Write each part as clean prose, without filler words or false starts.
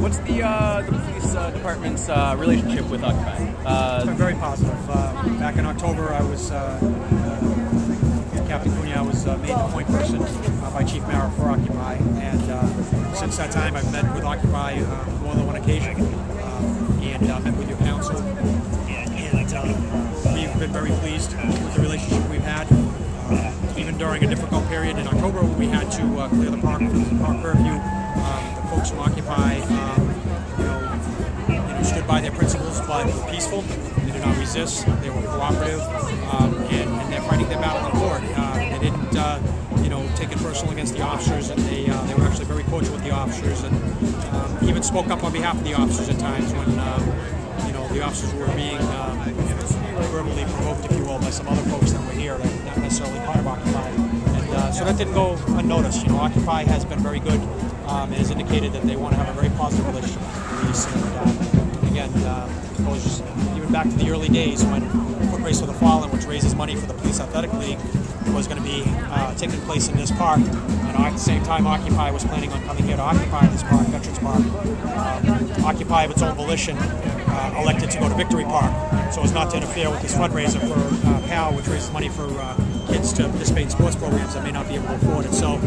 What's the police department's relationship with Occupy? It's been very positive. Back in October, I was Captain Cunha was made the point person by Chief Mayor for Occupy, and since that time, I've met with Occupy more than one occasion, and met with your council, and we've been very pleased with the relationship we've had. Even during a difficult period in October, when we had to clear the park curfew, the folks from Occupy, stood by their principles, but were peaceful. They did not resist. They were cooperative, and they're fighting their battle in court. They didn't, take it personal against the officers, and they were actually very cordial with the officers, and even spoke up on behalf of the officers at times when, the officers were being verbally provoked, if you will, by some other folks that were here, that not necessarily part of Occupy. And so that didn't go unnoticed. Occupy has been very good. It has indicated that they want to have a very positive relationship with the police. And again, it goes even back to the early days when Foot Race for the Fallen, which raises money for the Police Athletic League, was going to be taking place in this park. And at the same time, Occupy was planning on coming here to occupy this park, Veterans Park. Occupy, of its own volition, elected to go to Victory Park, so as not to interfere with this fundraiser for PAL, which raises money for kids to participate in sports programs that may not be able to afford it. So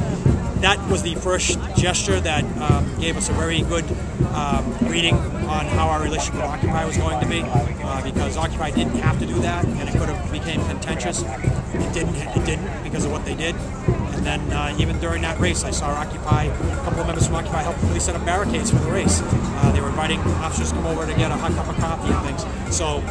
that was the first gesture that gave us a very good reading on how our relationship with Occupy was going to be, because Occupy didn't have to do that, and it could have became contentious. It didn't because of what they did. And then even during that race, I saw Occupy, a couple of members from Occupy helped the police set up barricades for the race. They were inviting officers to come over to get a hot cup of coffee and things. So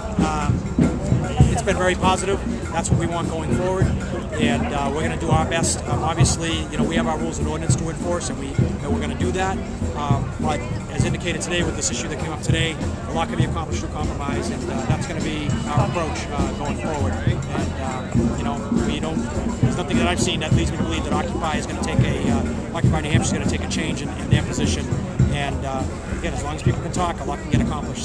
it's been very positive. That's what we want going forward, and we're going to do our best. Obviously, we have our rules and ordinance to enforce, and we're going to do that. But as indicated today with this issue that came up today, a lot can be accomplished through compromise, and that's going to be our approach going forward. And we don't. There's nothing that I've seen that leads me to believe that Occupy is going to take Occupy New Hampshire is going to take a change in their position. And again, as long as people can talk, a lot can get accomplished. So